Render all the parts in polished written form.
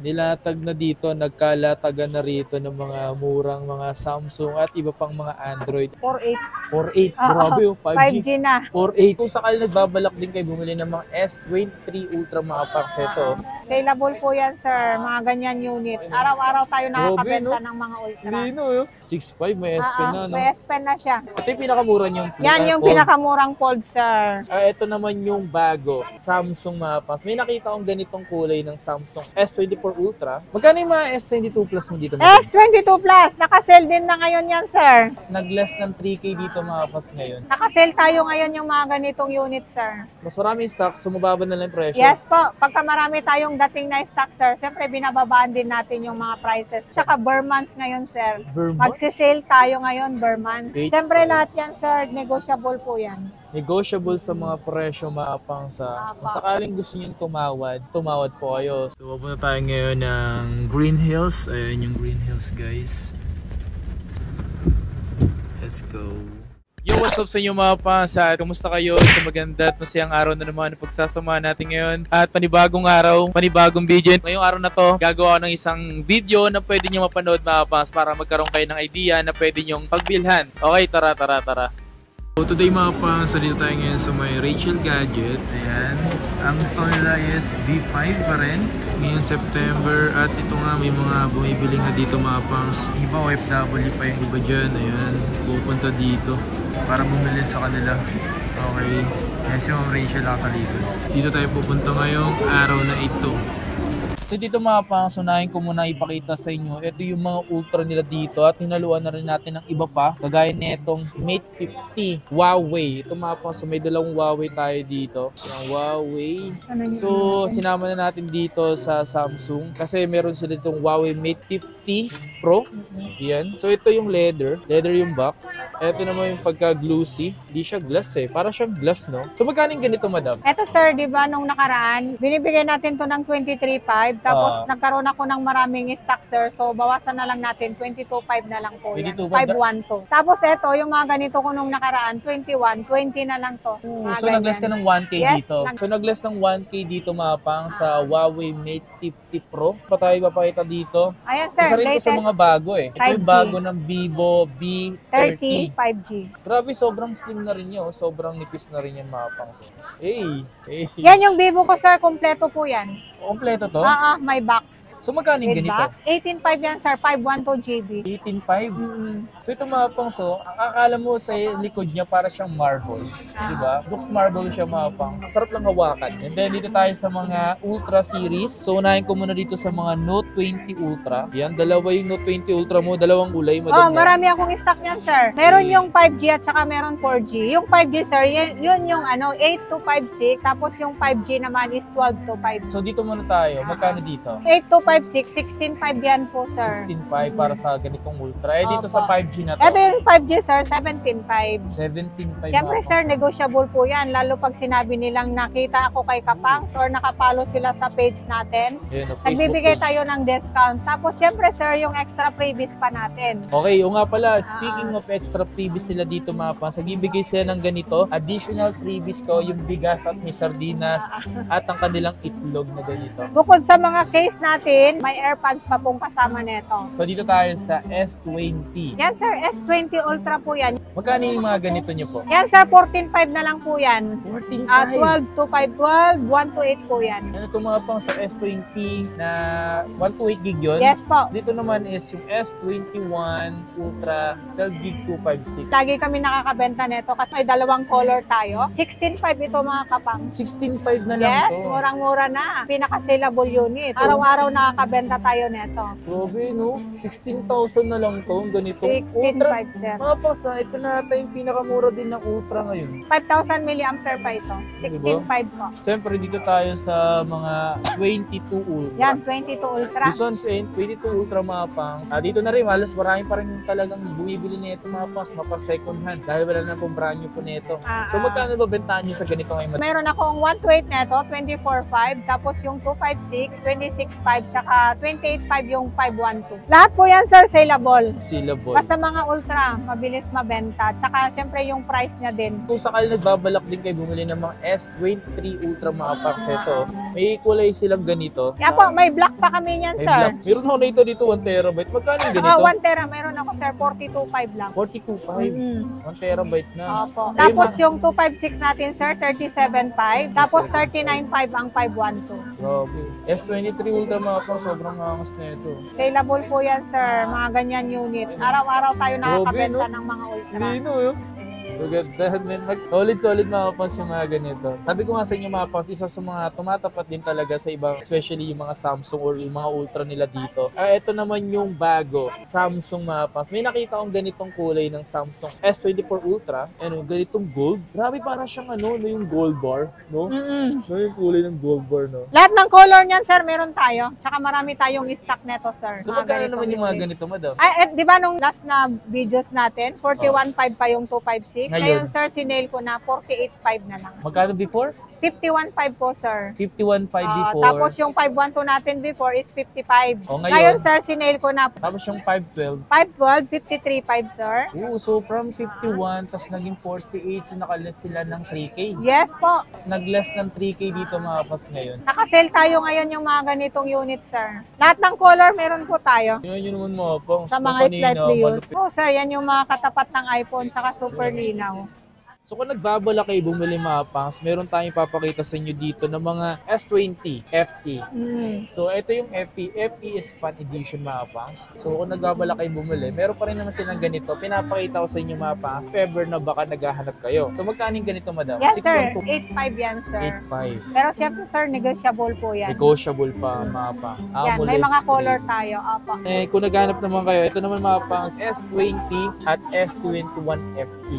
nilatag na dito, nagkalatagan na rito ng mga murang mga Samsung at iba pang mga Android. 4.8. 4.8, grabe oh, 5G. 5G na. 4.8. Kung sakali nagbabalak din kayo bumili ng mga S23 Ultra mga packs ito. Saleable po yan, sir. Mga ganyan unit. Araw-araw tayo nakakabenta ng mga Ultra. Lino yun. 6.5, may S Pen na, no? May S Pen na siya. Ito yung pinakamura niyong Yan yung fold. pinakamurang fold, sir. Ito naman yung bago, Samsung mga packs. May nakita akong ganitong kulay ng Samsung S24 Ultra. Magkano yung mga S22 Plus mo dito? S22 Plus, naka-sale din na ngayon yan, sir. Nag-less ng 3K dito mga packs ngayon. Naka-sale tayo ngayon yung mga ganitong unit, sir. Mas maraming stock, sumababa na lang yung presyo. Yes po, pagka marami tayong dating na stock, sir, siyempre binababaan din natin yung mga prices. Tsaka Burmans ngayon, sir. Burmans? Magsisale tayo ngayon, Burmans. Okay. Siyempre lahat yan, sir, negotiable po yan. Negotiable sa mga presyo maapang sa kung sakaling gusto nyo tumawad po kayo. So, pupunta tayo ngayon ng Green Hills. Ayan yung Green Hills, guys. Let's go. Yo, what's up sa inyo mga pansa? Kumusta kayo? Sa maganda at masayang araw na naman ang pagsasama natin ngayon. At panibagong araw, panibagong video. Ngayong araw na to, gagawa ng isang video na pwede nyo mapanood mga pans para magkaroon kayo ng idea na pwede nyong pagbilhan. Okay, tara. So today mga pans, dito tayo ngayon sa may Rachel Gadget. Ayan. Ang store nila is V5 pa rin. Ngayon September. At ito nga, may mga bumibili nga dito mga pans. Iba OFW pa yung iba dyan. Ayan. Pupunta dito para bumili sa kanila. Okay. Yes, yung Rachel nakalikod. Dito tayo pupunta ngayong araw na ito. So dito mga pangs, unahin ko muna ipakita sa inyo. Ito yung mga Ultra nila dito at hinaluan na rin natin ng iba pa. Kagaya nitong Mate 50 Huawei. Ito mga pangs, may dalawang Huawei tayo dito. Yung Huawei. So sinama na natin dito sa Samsung kasi meron sila itong Huawei Mate 50 Pro. Yan. So ito yung leather yung back. Ito naman yung pagka-glossy. Hindi siya glass eh. Para siyang glass, no? So magkano yung ganito, madam? Eto sir, di ba nung nakaraan, binibigay natin to ng 23.5. Tapos nagkaroon ako ng maraming stock, sir. So bawasan na lang natin, 22.5 na lang po yan. 512. Tapos eto, yung mga ganito ko nung nakaraan, 21, 20 na lang to. So nag-less ka ng 1K yes, dito. So nag-less ng 1K dito mapang sa Huawei Mate 50 Pro. Pa tayo papakita dito. Ayan sir, isa rin ito sa mga bago eh. Ito 5G. yung bago ng Vivo V30. 5G. Grabe, sobrang slim na rin yun. Sobrang nipis na rin yan mapang. Hey. Yan yung Vivo ko sir, kompleto po yan. Kompleto to? May box. So magkano yung ganito? Box. 18.5 yan sir, 512 GB. 18.5? So ito mga pangso, ang akala mo sa likod niya para siyang marble. Diba? Looks marble siya mga pangso. Sarap lang hawakan. And then dito tayo sa mga Ultra series. So unahin ko muna dito sa mga Note 20 Ultra. Yan, dalawa yung Note 20 Ultra mo, dalawang kulay. Marami akong stock niyan sir. Meron yung 5G at saka meron 4G. Yung 5G sir, yun yung 8 to 5.6. Tapos yung 5G naman is 12 to 5. So dito muna tayo. Magkano dito? 8 to 5.6, 16.5 yan po sir. 16.5 para sa ganitong Ultra. Dito sa 5G na to. Ito yung 5G sir, 17.5. 17.5. Siyempre sir, negotiable po yan. Lalo pag sinabi nilang nakita ako kay Kapangs or nakapalo sila sa page natin. Nagbibigay tayo ng discount. Tapos siyempre sir, yung extra freebies pa natin. Okay, o nga pala, speaking of extra freebies sila dito mga pans, nagbibigay sila ng ganito. Additional freebies to, yung bigas at may sardinas at ang kanilang itlog na ganito. Bukod sa mga case natin, may AirPods pa pong kasama nito. So dito tayo sa S20. Yan sir, S20 Ultra po yan. Magkano yung mga ganito nyo po? Yan sir, 14.5 na lang po yan. 14.5? 12 to 5, 12, 1 to 8 po yan. Ano ito mga pang sa S20 na 1 to 8 gig yun? Yes po. Dito naman is yung S21 Ultra 12 gig 256. Lagi kami nakakabenta nito kasi may dalawang color tayo. 16.5 ito mga kapang. 16.5 na lang yes, to. murang-mura na. Pinaka-saleable unit. Araw-araw nakakabenta tayo nito. Grabe no? 16,000 na lang to. Ganito. 16.5 sir. Mga pasa, ito na ata yung pinakamura din ng Ultra ngayon. 5,000 mAh pa ito. 16.5 po. Siyempre, dito tayo sa mga 22 Ultra. Yan, 22 Ultra. This one's 22 Ultra mga pangs. Dito na rin, halos marami pa rin talagang bumibili nito mga pangs, mapa second hand. Dahil wala na pong brand new po nito. So magkano ba bentahan nyo sa ganito ngayon? Meron akong 1 to 8 neto, 24.5. Tapos yung 256, 26.5, tsaka tsaka 28.5 yung 512. Lahat po yan, sir, saleable. Saleable. Basta mga ultra, mabilis mabenta. Tsaka, siyempre, yung price niya din. Kung sakali nagbabalak din kayo bumili ng mga S23 Ultra mga packs ito, may kulay silang ganito. Kaya po, may black pa kami niyan, May sir. black. Meron ako na dito 1 terabyte. Magkano yung ganito? 1 tera, meron ako, sir, 42.5 lang. 42.5. 1 terabyte na. Opo. Tapos yung 256 natin, sir, 37.5. Tapos 39.5 ang 512. Grabe. S23 Ultra mga pang sobrang angas na ito. Saleable po yan, sir. Mga ganyan unit. Araw-araw tayo nakakabenta ng mga ultra. Lino yun. Maganda. Solid mga pans yung mga ganito. Sabi ko nga sa inyo mga pans, isa sa mga tumatapat din talaga sa ibang, especially yung mga Samsung or yung mga Ultra nila dito. Ito naman yung bago, Samsung mga pans. May nakita akong ganitong kulay ng Samsung S24 Ultra. Ano, ganitong gold. Grabe, para siyang ano, no, yung gold bar, no? No, yung kulay ng gold bar, no? Lahat ng color niyan, sir, meron tayo. Tsaka marami tayong stock neto, sir. So, magkano naman yung mga ganito, madam? Ay, di ba nung last na videos natin, 41.5 pa yung 256. Ngayon, sir, sinale ko na 48.5 na lang. Magkano before? 51.5 po, sir. 51.5 before. Tapos yung 512 natin before is 55. O, Ngayon, sir, sinale ko na tapos yung 512. 512, 53.5, sir. So from 51, tapos naging 48, so nakaless sila ng 3K. Yes po. Nag-less ng 3K dito mga pas ngayon. Nakasale tayo ngayon yung mga ganitong units, sir. Lahat ng color meron po tayo. Yun naman mga pang. Sa mga slightly used. Oh, sir, yan yung mga katapat ng iPhone, saka super linaw. So kung nagbabala kayo bumili mga pangs, meron tayong papakita sa inyo dito ng mga S20 FE. So ito yung FE. FE is Fan Edition mga pangs. So kung nagbabala kayo bumili, meron pa rin naman silang ganito. Pinapakita ko sa inyo mga pangs, if ever na baka naghahanap kayo. So magkano yung ganito, madam? Yes, sir. 612. 8.5 yan, sir. 8.5. Pero siyempre, sir, negotiable po yan. Negotiable pa mga pang. Yan, may mga color tayo. Apa. Kung naghahanap naman kayo, ito naman mga pangs, S20 at S21 FE.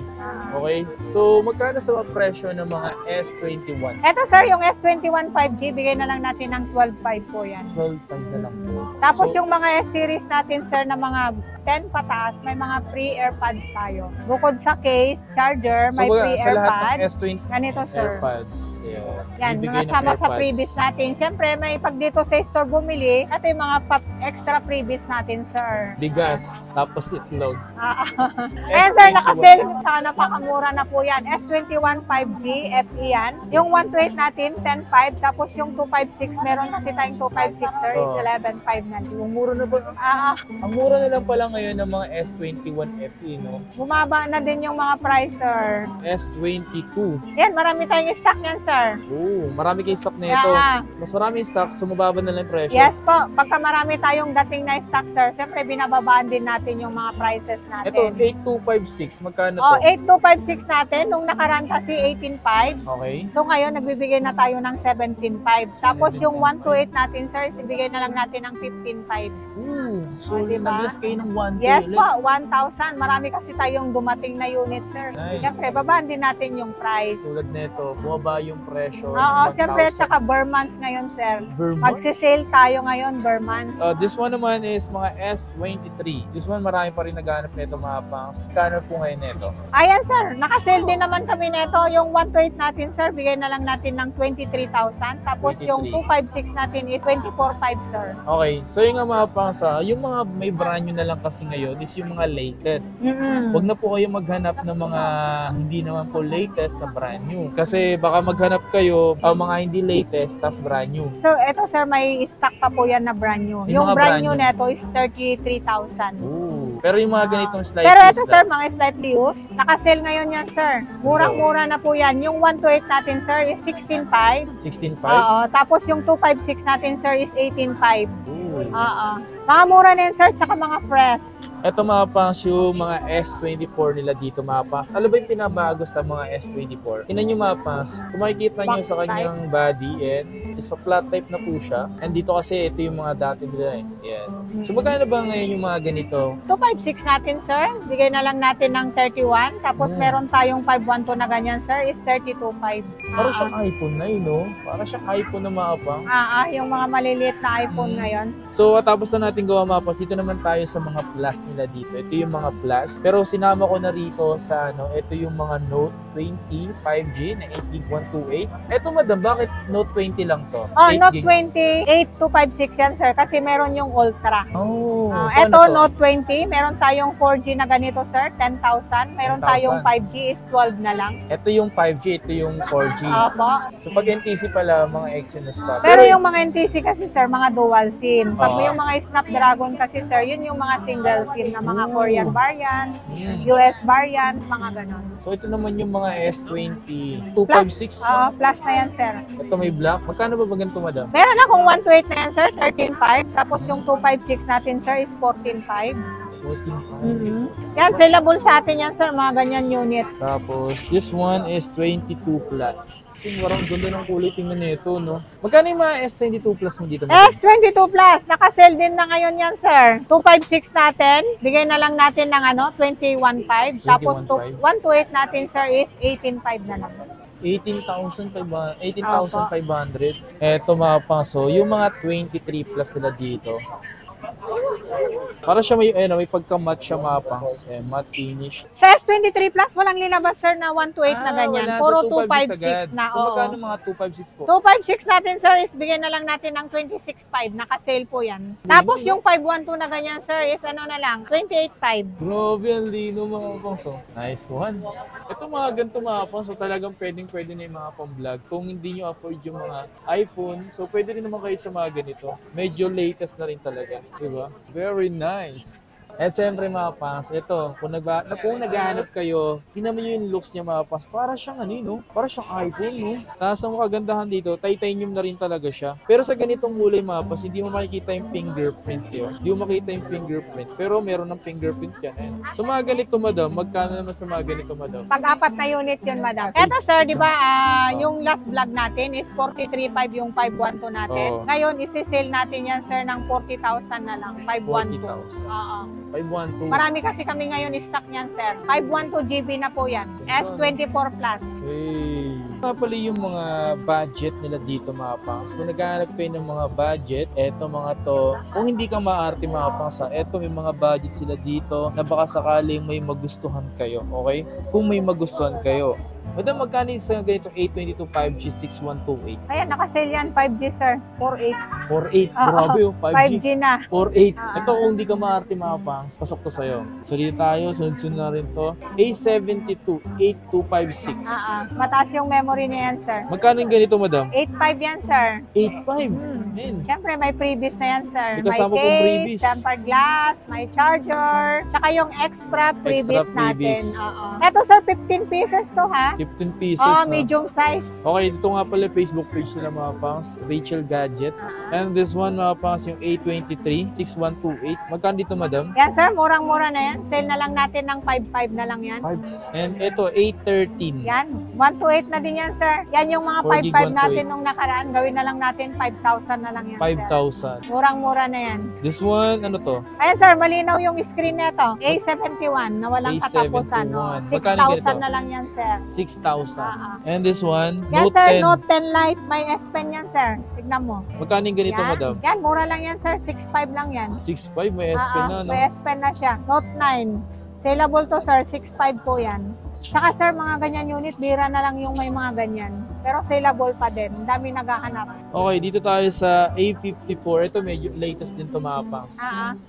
Okay? So magkano sa presyo ng mga S21? Ito, sir, yung S21 5G, bigay na lang natin ng 12.5 po yan. 12.5 na lang po. Tapos So, yung mga S-series natin, sir, na mga 10 pataas, may mga free AirPods tayo. Bukod sa case, charger, may free sa lahat ng AirPods. S20 Ganito, sir. AirPods. Yeah. Yan, Bibigay mga ng sama sa AirPods. freebies natin. Siyempre, may pag dito sa store bumili, at yung mga extra freebies natin, sir. Bigas, tapos itlog. Ayan, sir, nakasale. Saka napakamura na po yan. S21 5G, FE yan. Yung 128 natin, 10.5. Tapos yung 256, meron kasi tayong 256, sir, is 11.5 na. Ang mura na ba? Ang mura na lang pala ngayon ng mga S21 FE, no? Bumaba na din yung mga price, sir. S22. Yan, marami tayong stock yan, sir. Oh, marami kayo stock na ito. Yeah. Mas marami stock, so mababa na lang yung presyo. Yes po. Pagka marami tayong dating na stock, sir, siyempre binababaan din natin yung mga prices natin. Ito, 8256. Magkano Oh, to? 8256 natin. Nung nakaraan kasi 18.5. Okay. So ngayon, nagbibigay na tayo ng 17.5. Tapos yung 128 natin, sir, ibigay na lang natin ng 15.5. So, diba? nag-less kayo ng 1K. Yes po, 1,000. Marami kasi tayong dumating na units, sir. Nice. Siyempre, babaan din natin yung price. Tulad nito, bumaba yung presyo. Oo, ng siyempre, 1,000. tsaka Burmans ngayon, sir. Burmans? Magsisale tayo ngayon, Burmans. This one naman is mga S23. This one marami pa rin naghahanap nito mga pangs. Kano po ngayon nito? Ayan, sir. Nakasale din naman kami nito. Yung 128 natin, sir, bigay na lang natin ng 23,000. Tapos 23. yung 256 natin is 24,500, sir. Okay, so yung nga mga pangs, yung mga may brand new na lang kasi ngayon is yung mga latest. Huwag na po kayo maghanap ng mga hindi naman po latest na brand new. Kasi baka maghanap kayo mga hindi latest tapos brand new. So, eto, sir, may stock pa po yan na brand new. Yung Yung mga brand brand new new. neto is 33,000. Pero yung mga ganitong slide Pero case ito, sir, mga slightly used. Nakasale ngayon yan, sir. Murang-mura na po yan. Yung 128 natin, sir, is 16,500. 16.5? Oo. Tapos yung 256 natin, sir, is 18,500. Oo. Mga mura na yan, sir, tsaka mga fresh. Ito mga pangs, yung mga S24 nila dito mga pangs. Ano ba yung pinabago sa mga S24? Tingnan nyo mga pangs, kung makikita nyo Box sa kanyang body and is pa-flat type na po siya. And dito kasi ito yung mga dati nila eh. Yes. So magkano ba ngayon yung mga ganito? 256 natin, sir. Bigay na lang natin ng 31. Tapos meron tayong 512 na ganyan, sir, is 32,500. Parang siyang iPhone na yun, no? Parang siyang iPhone na mga pangs. Yung mga maliliit na iPhone ngayon. So, tapos na natin gawa mga paps, dito naman tayo sa mga plus nila dito. Ito yung mga plus. Pero sinama ko na rito sa ito yung mga Note 20 5G na 8GB 128. Ito madam, bakit Note 20 lang to? Oh, Note 20 8256 yan sir kasi meron yung Ultra. Oh, ito Note 20, meron tayong 4G na ganito sir, 10,000. Meron 10,000. tayong 5G is 12 na lang. Ito yung 5G, ito yung 4G. Opo. So pag NTC pala, mga Exynos pa. Pero yung mga NTC kasi sir, mga dual SIM. Pag yung mga Snapdragon kasi sir, yun yung mga single SIM na mga Korean variant, US variant, mga ganon. So ito naman yung mga S20 256. Plus na yan sir. Ito may black. Magkano ba ganito madam? Meron akong 128 na yan sir, 13.5. Tapos yung 256 natin sir is 14.5. 14.5. Yan, sellable sa atin yan sir, mga ganyan unit. Tapos this one is 22 plus. Warang ganda ng kulay, tingnan nito, no? Magkano yung mga S22 plus mo dito? S22 plus, naka-sell din na ngayon yan, sir. 256 natin, bigay na lang natin ng 21.5. Tapos 128 natin, sir, is 18.5 na lang. 18,500. Eto mga paso, yung mga 23 plus sila dito. Para siya may pagka-matte siya mga pangs. Matte finish. Sa S23 plus, walang linabas sir na 128 na ganyan. Puro 256 na. So magkano mga 256 po? 256 natin sir is bigyan na lang natin ng 26.5. Naka-sale po yan. Tapos yung 512 na ganyan sir is na lang, 28.5. Grabe, ang lino mga pangs. Nice one. Ito mga ganito mga pangs. So talagang pwede na yung mga pang-vlog. Kung hindi nyo afford yung mga iPhone, so pwede rin naman kayo sa mga ganito. Medyo latest na rin talaga. Diba? Very nice. At siyempre mga pangs, ito, kung naghahanap kayo, tingnan nyo yung looks niya mga pangs, para siyang para siyang iPhone, no? Tapos ang kagandahan dito, titanium na rin talaga siya. Pero sa ganitong kulay mga pangs, hindi mo makikita yung fingerprint yun. Hindi mo makita yung fingerprint, pero meron ng fingerprint yan. Eh. So mga ganito madam, magkano naman sa mga ganito madam? Pag-apat na unit yun madam. Eto sir, di ba, yung last vlog natin is 43.5 yung 512 natin. Ngayon, isi-sale natin yan sir ng 40,000 na lang, 512. 512. Marami kasi kami ngayon stock niyan, sir. 512 GB na po yan. S24 plus. Hey. Pala yung mga budget nila dito mga pangs. Kung naghahanap kayo ng mga budget, eto mga to. Kung hindi ka maarte mga pangs, eto may mga budget sila dito na baka sakaling may magustuhan kayo. Okay? Kung may magustuhan kayo. Madam, magkano sa ganitong 822 5G 6128? Ayan, nakasale yan. 5G, sir. 4.8. 4.8. Grabe yung 5G. 5G na. 4.8. Ito kung hindi ka maarte mga pangs, pasok to sa'yo. So dito tayo, sunod-sunod na rin to. A72 8256. Mataas yung memory niya yan, sir. Magkano yung ganito, madam? 8.5 yan, sir. 8.5? Siyempre, may freebies na yan, sir. May kasama pong freebies. Tempered glass, may charger, tsaka yung extra freebies natin. Freebies. Ito, sir, 15 pieces to, ha? 15 pieces. Medium size. Okay, dito nga pala Facebook page nila mga pangs, Rachel Gadget. And this one mga pangs, yung A23 6128. Magkano dito, madam? Yan, sir, murang-mura na yan. Sale na lang natin ng 5.5 na lang yan. 5. And ito, A13. Yan, 128 na din yan, sir. Yan yung mga 5.5 natin nung nakaraan. Gawin na lang natin 5,000 na lang yan, 5,000. Murang-mura na yan. This one, ano to? Ayan, sir, malinaw yung screen nito. A71 na walang A71. katapusan. No? Magkano 6,000 na lang yan, sir. 6,000. And this one, Yan, Note sir, 10. Note 10 Lite. May S Pen yan, sir. Tignan mo. Magkano yung ganito, Yan. madam? Yan, mura lang yan, sir. 6.5 lang yan. 6.5, may S Pen na, no? May S Pen na siya. Note 9. Saleable to, sir. 6.5 po yan. Tsaka, sir, mga ganyan unit, bira na lang yung may mga ganyan. Pero saleable pa din. Ang dami naghahanap. Okay, dito tayo sa A54. Ito medyo latest din to mga pangs.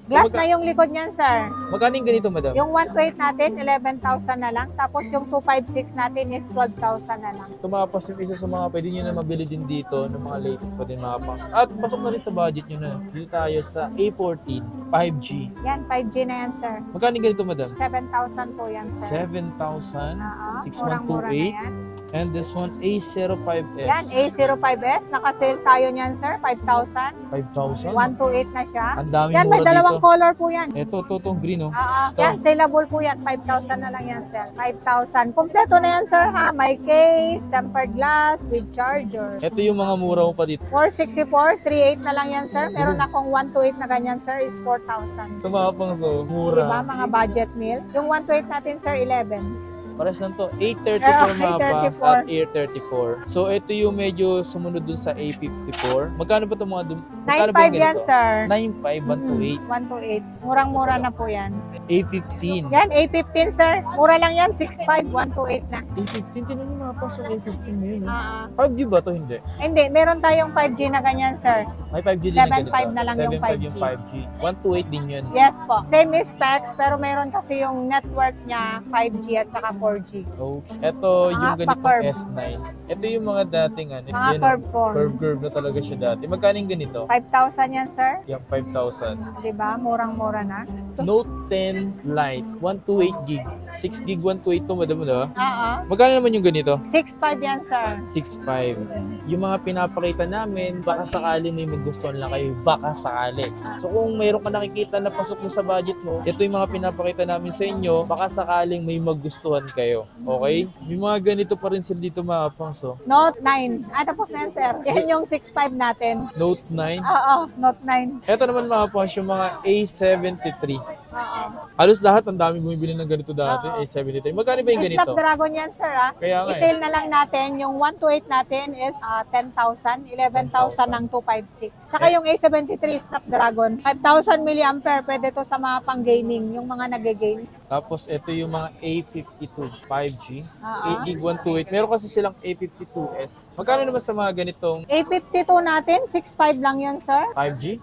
Glass na yung likod niyan, sir. Magkano yung ganito, madam? Yung 128 natin, 11,000 na lang. Tapos yung 256 natin is 12,000 na lang. Ito mga pangs, yung isa sa mga pwede nyo na mabili din dito ng mga latest pa din mga pangs. At pasok na rin sa budget nyo na. Dito tayo sa A14 5G. Yan, 5G na yan, sir. Magkano yung ganito, madam? 7,000 po yan, sir. 7,000. Murang-mura na 6128. yan. And this one, A05S. Yan, A05S. Naka-sale tayo niyan, sir. 5,000. 5,000. 128 na siya. Ang daming Yan, may mura dalawang dito. color po yan. Ito, itong green, oh. Yan, saleable po yan. 5,000 na lang yan, sir. 5,000. Kompleto na yan, sir, ha? May case, tempered glass, with charger. Ito yung mga mura mo pa dito. 464, 38 na lang yan, sir. Meron akong 128 na ganyan, sir, is 4,000. Ito mga pangs, oh. Mura. Diba, mga budget meal? Yung 128 natin, sir, 11. Pares lang to. A34 mga pangs 834. at A34. So, ito yung medyo sumunod dun sa A54. Magkano ba itong mga magkano ba 9.5 yung yan, ganito? sir. 9.5, 128. 128. Murang-mura na po yan. A15. Yan, A15, sir. Mura lang yan. 6.5, 128 na. A15, tinan mo mga pangs yung A15 ngayon. Ah, 5G ba to? Hindi. Hindi, meron tayong 5G na ganyan, sir. May 5G din na ganito. 7.5 na lang yung 7.5 5G. yung 5G. 128 din yun. Yes po. Same specs, pero meron kasi yung network niya 5G at saka 4G. Okay. Ito yung Mga ganitong pa-curve. S9. Ito yung mga dating ano. Mga yan, curve phone. Curve na talaga siya dati. Magkano yung ganito? 5,000 yan, sir. Yung 5,000. Diba? Murang-mura na. Note 10 Lite, 128 gig. 6 gig 128 to, madam mo na. Oo. Magkano naman yung ganito? 6.5 yan, sir. 6.5. Yung mga pinapakita namin, baka sakali may magustuhan lang kayo, baka sakali. So kung mayroon ka nakikita na pasok mo sa budget mo, ito yung mga pinapakita namin sa inyo, baka sakaling may magustuhan kayo. Okay? May mga ganito pa rin sila dito mga pangso. Note 9. Tapos na yan, sir. Yan yung 6.5 natin. Note 9. Oo, Note 9. Ito naman mga pangso, yung mga A73. Oo. Halos lahat, ang dami bumibili ng ganito dati, Oo. A73. Magkano ba yung ganito? Snapdragon yan, sir. Kaya nga eh. I-sale na lang natin. Yung 128 natin is 10,000. 11,000 ng 256. Tsaka yung A73 Snapdragon, 5,000 mAh. Pwede to sa mga pang-gaming, yung mga nag-games. Tapos ito yung mga A52 5G. Oo. 8 gig 128. Meron kasi silang A52s. Magkano naman sa mga ganitong A52 natin, 6.5 lang yun, sir. 5G?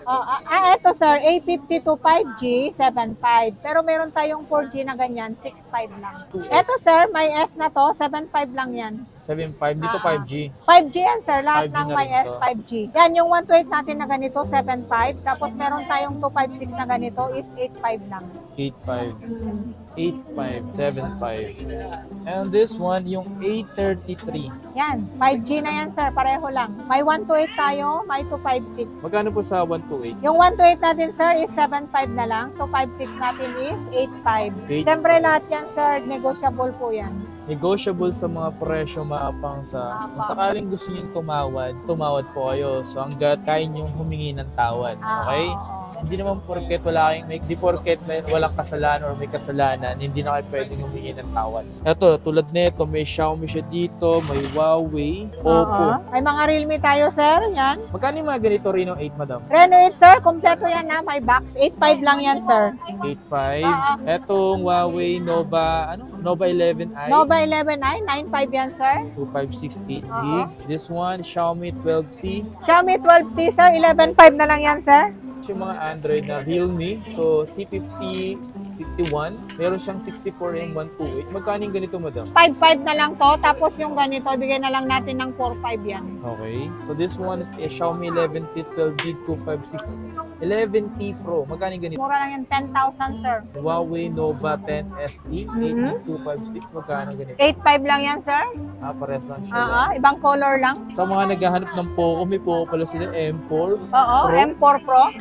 Ito, sir, A52 5G, 7.5. Pero meron tayong 4G na ganyan, 6.5 lang. 2S. Ito, sir, may S na to, 7.5 lang yan. 7.5. Dito 5G. 5G yan, sir. Lahat 5G ng na may rin S, to. 5G. Yan, yung 128 natin na ganito, 7.5. Tapos meron tayong 256 na ganito, is 8.5 lang. 8.5. 8575. And this one, yung A33. Yan, 5G na yan, sir. Pareho lang. May 128 tayo, may 256. Magkano po sa 128? Yung 128 natin, sir, is 7.5 na lang. 256 natin is 8.5. Siyempre, lahat yan, sir, negotiable po yan. Negotiable sa mga presyo maapang sa kung sakaling gusto niyo tumawad po kayo. So hanggat kaya niyo humingi ng tawad. Okay? Oo. Hindi naman porket wala kayong di porket may walang kasalanan or may kasalanan, hindi na kayo pwedeng humingi ng tawad. Ito, tulad nito, may Xiaomi siya dito, may Huawei, Oppo. Oo. May mga Realme tayo, sir. Yan. Magkano yung mga ganito Reno 8, madam? Reno 8, sir. Kompleto yan na. May box. 8.5 lang yan, sir. 8.5. Etong Huawei Nova, Nova 11i. Nova 11i, 9.5 yan, sir. 2568 gig. This one, Xiaomi 12T. Xiaomi 12T, sir. 11.5 na lang yan, sir. Yung mga Android na Realme, so C50, 51, meron siyang 64 yung 128. Magkano yung ganito, madam? 5.5 na lang to. Tapos yung ganito, bigyan na lang natin ng 4.5 yan. Okay. So this one is a Xiaomi 11T 12GB 256 11T Pro. Magkano yung ganito? Mura lang yan, 10,000, sir. Huawei Nova 10 SE 8GB 256. Magkano ganito? 8.5 lang yan, sir. Pares lang siya. Ibang color lang. Sa mga naghahanap ng Poco, may Poco pala sila M4. Oo, Pro? M4 Pro.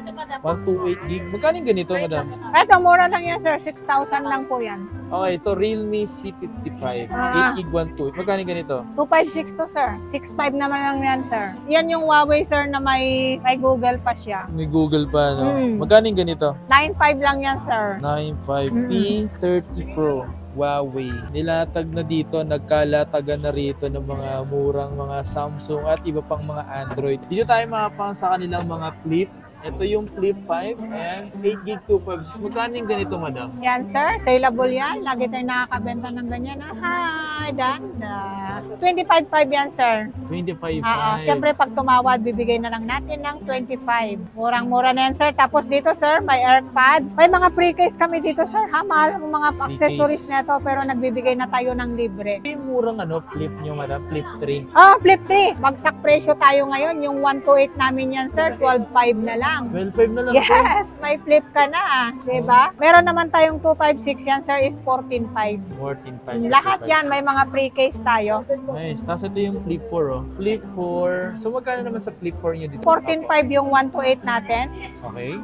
128 gig. Magkano yung ganito, madam? Ito, mura lang yan, sir. 6,000 lang po yan. Okay, ito Realme C55. 8 gig 128. Magkano yung ganito? 256 to, sir. 6.5 naman lang yan, sir. Yan yung Huawei, sir, na may Google pa siya. May Google pa, no? Mm. Magkano yung ganito? 9.5 lang yan, sir. 95P30 Pro. Huawei. Nilatag na dito, nagkalatagan na rito ng mga murang mga Samsung at iba pang mga Android. Dito tayo makapang sa kanilang mga Flip. Ito yung Flip 5 and 8 gig 256. Magkano yung ganito, madam? Yan, sir. Saleable yan. Lagi tayo nakakabenta ng ganyan. Hi, Danda. 25.5 yan, sir. 25. Siyempre, pag tumawad, bibigay na lang natin ng 25. Murang-mura na yan, sir. Tapos dito, sir, may AirPods. May mga pre-case kami dito, sir. Mahal ang mga accessories nito, pero nagbibigay na tayo ng libre. Yung murang flip nyo, madam? Flip 3. Flip 3. Bagsak presyo tayo ngayon. Yung 128 namin yan, sir. 12.5 na lang. 12.5 na lang. Yes, may flip ka na. Diba? Meron naman tayong 256 yan, sir, is 14.5. 14.5. Lahat yan, may mga pre-case tayo. Nice. Tapos ito yung Flip 4, oh. Flip 4. So, magkano naman sa Flip 4 nyo dito? 14.5 yung 128 natin. Okay.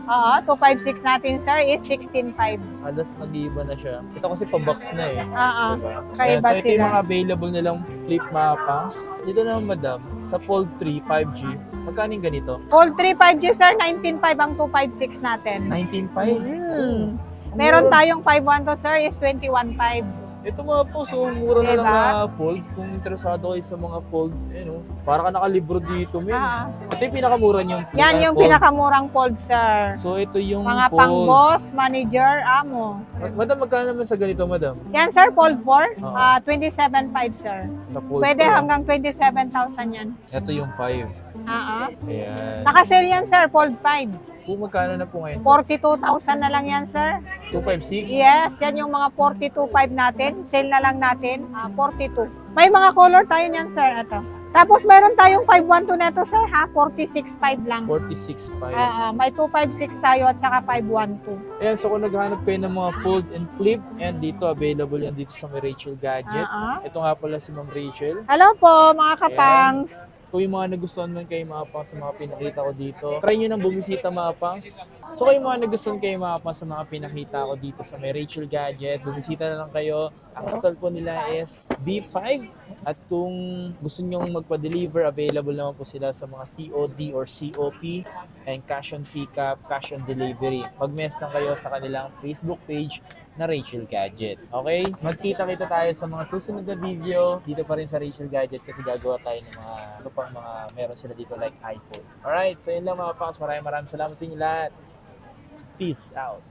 256 natin, sir, is 16.5. Halos nag-iiba na siya. Ito kasi pa-box na eh. Kaiba So, ito yung sila. mga available nilang Flip mapangs. Dito naman, madam, sa Fold 3 5G, magkano yung ganito? Fold 3 5G, sir, 19.5 ang 256 natin. 19.5? Meron tayong 512, sir, is 21.5. Ito mga po, so mura na lang Diba? na fold. Kung interesado kayo sa mga fold, para ka nakalibro dito, men. Ito yung pinakamura niyong fold. Yan yung fold. pinakamurang fold, sir. So ito yung Mga fold. pang-boss, manager, amo. Madam, magkano naman sa ganito, madam? Yan, sir, fold 4. Oo. 27.5, sir. Sa fold Pwede ko, hanggang 27,000 yan. Ito yung 5. Ayan. Naka-sale yan, sir, fold 5. Kung magkano na po ngayon? 42,000 na lang yan, sir. 256? Yes, yan yung mga 42.5 natin. Sale na lang natin, 42. May mga color tayo niyan, sir. Ito. Tapos meron tayong 512 neto, sir, ha? 46.5 lang. 46.5. May 256 tayo at saka 512. Ayan, so kung naghahanap kayo ng mga fold and flip, and dito, available yan dito sa may Rachel Gadget. Ito nga pala si Ma'am Rachel. Hello po, mga kapangs. Kung yung mga nagustuhan man kayo mga pangs sa mga pinakita ko dito, try nyo nang bumisita mga pangs. So kung yung mga nagustuhan kayo mga pangs sa mga pinakita ko dito sa may Rachel Gadget, bumisita na lang kayo. Ang stall po nila is B5. At kung gusto nyo magpa-deliver, available naman po sila sa mga COD or COP and cash on pickup, cash on delivery. Mag-mess lang kayo sa kanilang Facebook page na Rachel Gadget. Okay? Magkita-kita tayo sa mga susunod na video dito pa rin sa Rachel Gadget kasi gagawa tayo ng mga ito pang mga meron sila dito like iPhone. Alright, so yun lang mga pangs. Maraming salamat sa inyo lahat. Peace out.